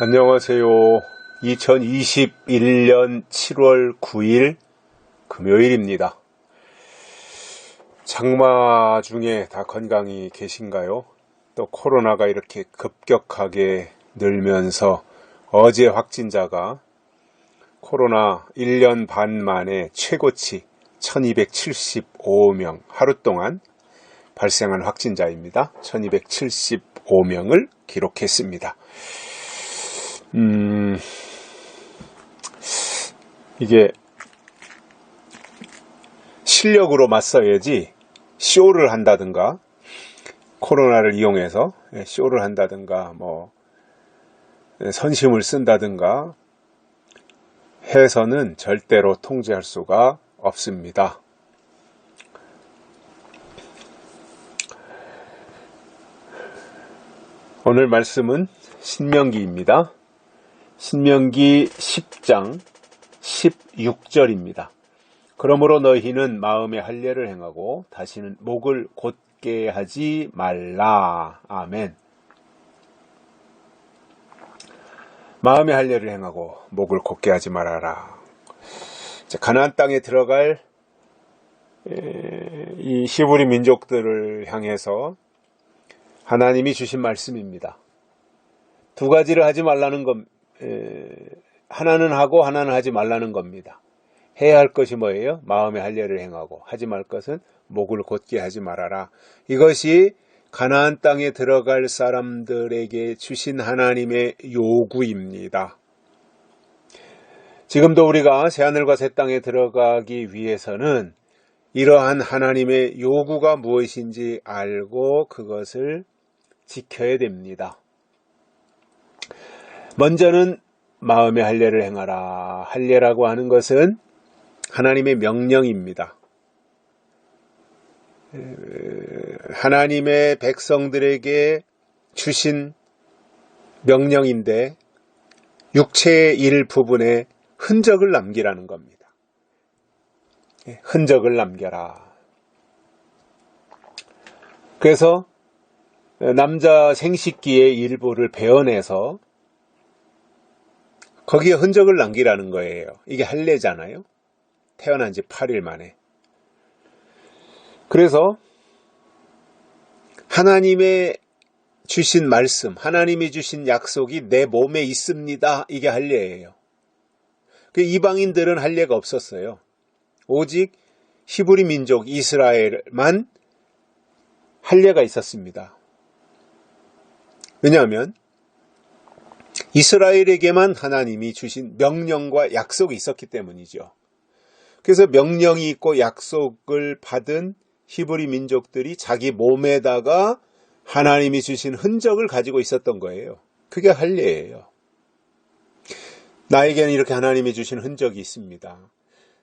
안녕하세요. 2021년 7월 9일 금요일입니다. 장마 중에 다 건강히 계신가요? 또 코로나가 이렇게 급격하게 늘면서 어제 확진자가 코로나 1년 반 만에 최고치 1275명 하루 동안 발생한 확진자입니다. 1275명을 기록했습니다. 이게 실력으로 맞서야지 쇼를 한다든가 코로나를 이용해서 쇼를 한다든가 선심을 쓴다든가 해서는 절대로 통제할 수가 없습니다. 오늘 말씀은 신명기입니다. 신명기 10장 16절입니다. 그러므로 너희는 마음의 할례를 행하고 다시는 목을 곧게 하지 말라. 아멘. 마음의 할례를 행하고 목을 곧게 하지 말아라. 가나안 땅에 들어갈 이 히브리 민족들을 향해서 하나님이 주신 말씀입니다. 두 가지를 하지 말라는 것, 하나는 하고 하나는 하지 말라는 겁니다. 해야 할 것이 뭐예요? 마음의 할례를 행하고 하지 말 것은 목을 곧게 하지 말아라. 이것이 가나안 땅에 들어갈 사람들에게 주신 하나님의 요구입니다. 지금도 우리가 새하늘과 새 땅에 들어가기 위해서는 이러한 하나님의 요구가 무엇인지 알고 그것을 지켜야 됩니다. 먼저는 마음의 할례를 행하라. 할례라고 하는 것은 하나님의 명령입니다. 하나님의 백성들에게 주신 명령인데 육체의 일부분에 흔적을 남기라는 겁니다. 흔적을 남겨라. 그래서 남자 생식기의 일부를 베어내서 거기에 흔적을 남기라는 거예요. 이게 할례잖아요. 태어난 지 8일 만에. 그래서 하나님의 주신 말씀, 하나님이 주신 약속이 내 몸에 있습니다. 이게 할례예요. 이방인들은 할례가 없었어요. 오직 히브리 민족 이스라엘만 할례가 있었습니다. 왜냐하면 이스라엘에게만 하나님이 주신 명령과 약속이 있었기 때문이죠. 그래서 명령이 있고 약속을 받은 히브리 민족들이 자기 몸에다가 하나님이 주신 흔적을 가지고 있었던 거예요. 그게 할례예요. 나에게는 이렇게 하나님이 주신 흔적이 있습니다.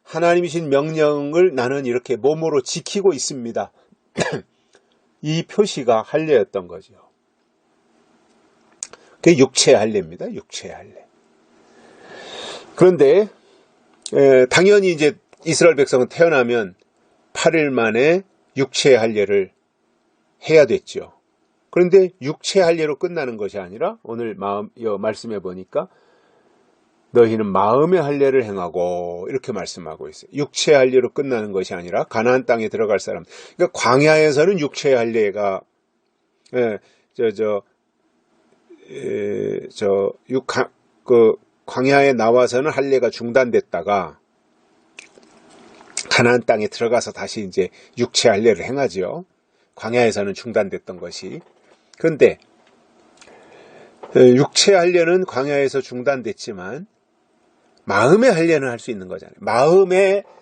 하나님이 주신 명령을 나는 이렇게 몸으로 지키고 있습니다. 이 표시가 할례였던 거죠. 그게 육체의 할례입니다. 육체의 할례. 그런데 당연히 이제 이스라엘 백성은 태어나면 8일 만에 육체의 할례를 해야 됐죠. 그런데 육체의 할례로 끝나는 것이 아니라 오늘 말씀해 보니까 너희는 마음의 할례를 행하고 이렇게 말씀하고 있어요. 육체의 할례로 끝나는 것이 아니라 가나안 땅에 들어갈 사람. 그러니까 광야에서는 육체의 할례가 광야에 나와서는 할례가 중단됐다가 가나안 땅에 들어가서 다시 이제 육체 할례를 행하죠. 광야에서는 중단됐던 것이. 그런데 육체 할례는 광야에서 중단됐지만 마음의 할례는 할 수 있는 거잖아요.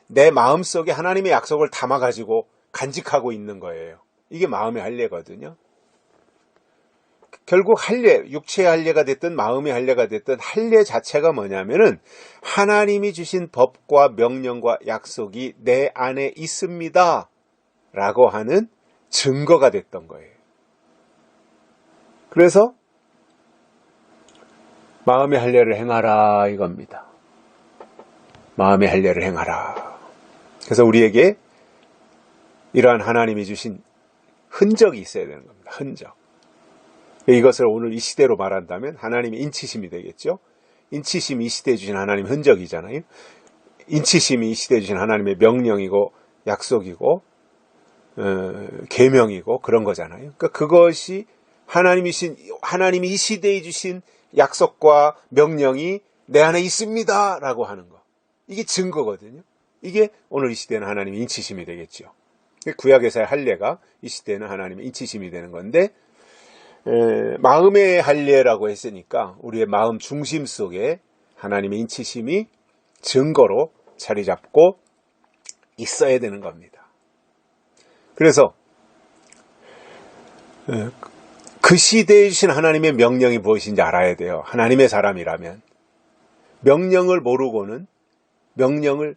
내 마음속에 하나님의 약속을 담아가지고 간직하고 있는 거예요. 이게 마음의 할례거든요. 결국 할례, 육체의 할례가 됐든 마음의 할례가 됐든 할례 자체가 뭐냐면은 하나님이 주신 법과 명령과 약속이 내 안에 있습니다 라고 하는 증거가 됐던 거예요. 그래서 마음의 할례를 행하라 이겁니다. 마음의 할례를 행하라. 그래서 우리에게 이러한 하나님이 주신 흔적이 있어야 되는 겁니다. 흔적. 이것을 오늘 이 시대로 말한다면 하나님의 인치심이 되겠죠. 인치심이 이 시대에 주신 하나님의 흔적이잖아요. 인치심이 이 시대에 주신 하나님의 명령이고 약속이고 계명이고 그런 거잖아요. 그러니까 그것이 하나님이 이 시대에 주신 약속과 명령이 내 안에 있습니다 라고 하는 거, 이게 증거거든요. 이게 오늘 이 시대는 하나님의 인치심이 되겠죠. 구약에서의 할례가 이 시대는 하나님의 인치심이 되는 건데, 마음의 할례라고 했으니까 우리의 마음 중심 속에 하나님의 인치심이 증거로 자리 잡고 있어야 되는 겁니다. 그래서 그 시대에 주신 하나님의 명령이 무엇인지 알아야 돼요. 하나님의 사람이라면. 명령을 모르고는 명령을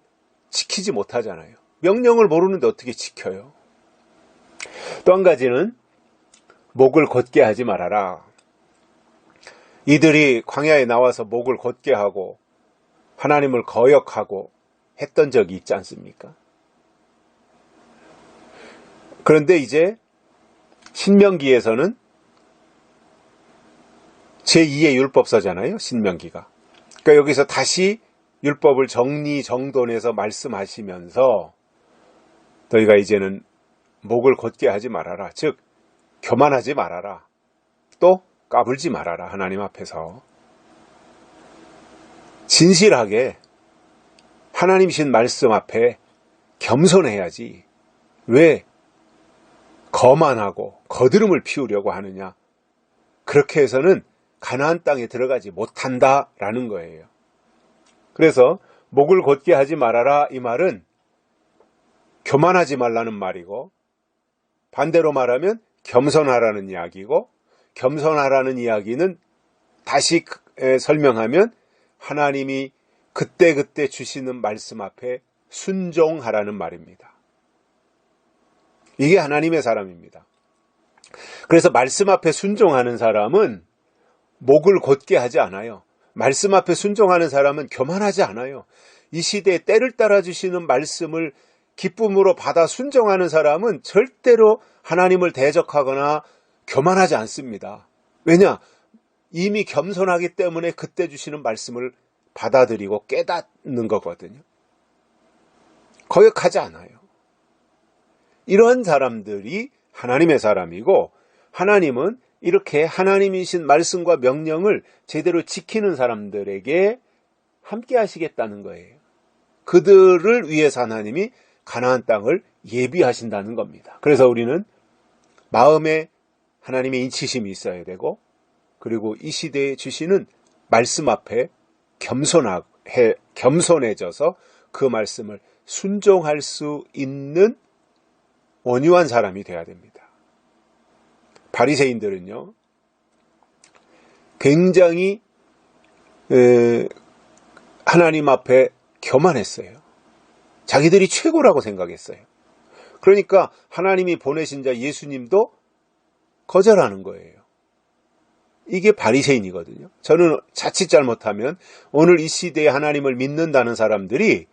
지키지 못하잖아요. 명령을 모르는데 어떻게 지켜요? 또 한 가지는 목을 곧게 하지 말아라. 이들이 광야에 나와서 목을 곧게 하고 하나님을 거역하고 했던 적이 있지 않습니까? 그런데 이제 신명기에서는 제2의 율법서잖아요. 신명기가. 그러니까 여기서 다시 율법을 정리정돈해서 말씀하시면서 너희가 이제는 목을 곧게 하지 말아라. 즉 교만하지 말아라. 또 까불지 말아라. 하나님 앞에서 진실하게 하나님이신 말씀 앞에 겸손해야지 왜 거만하고 거드름을 피우려고 하느냐. 그렇게 해서는 가나안 땅에 들어가지 못한다라는 거예요. 그래서 목을 곧게 하지 말아라 이 말은 교만하지 말라는 말이고, 반대로 말하면 겸손하라는 이야기고, 겸손하라는 이야기는 다시 설명하면 하나님이 그때그때 주시는 말씀 앞에 순종하라는 말입니다. 이게 하나님의 사람입니다. 그래서 말씀 앞에 순종하는 사람은 목을 곧게 하지 않아요. 말씀 앞에 순종하는 사람은 교만하지 않아요. 이 시대에 때를 따라 주시는 말씀을 기쁨으로 받아 순종하는 사람은 절대로 하나님을 대적하거나 교만하지 않습니다. 왜냐? 이미 겸손하기 때문에 그때 주시는 말씀을 받아들이고 깨닫는 거거든요. 거역하지 않아요. 이런 사람들이 하나님의 사람이고, 하나님은 이렇게 하나님이신 말씀과 명령을 제대로 지키는 사람들에게 함께 하시겠다는 거예요. 그들을 위해서 하나님이 가나안 땅을 예비하신다는 겁니다. 그래서 우리는 마음에 하나님의 인치심이 있어야 되고, 그리고 이 시대에 주시는 말씀 앞에 겸손해져서 그 말씀을 순종할 수 있는 온유한 사람이 되어야 됩니다. 바리새인들은요, 굉장히 하나님 앞에 교만했어요. 자기들이 최고라고 생각했어요. 그러니까 하나님이 보내신 자 예수님도 거절하는 거예요. 이게 바리새인이거든요. 저는 자칫 잘못하면 오늘 이 시대에 하나님을 믿는다는 사람들이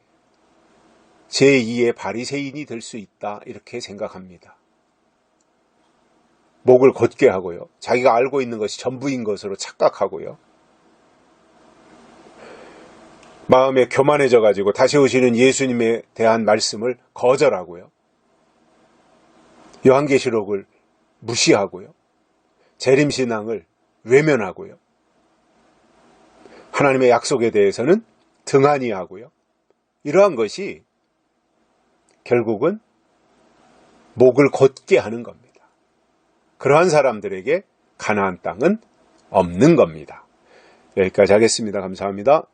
제2의 바리새인이 될 수 있다, 이렇게 생각합니다. 목을 곧게 하고요. 자기가 알고 있는 것이 전부인 것으로 착각하고요. 마음에 교만해져가지고 다시 오시는 예수님에 대한 말씀을 거절하고요. 요한계시록을 무시하고요. 재림신앙을 외면하고요. 하나님의 약속에 대해서는 등한히 하고요. 이러한 것이 결국은 목을 곧게 하는 겁니다. 그러한 사람들에게 가나안 땅은 없는 겁니다. 여기까지 하겠습니다. 감사합니다.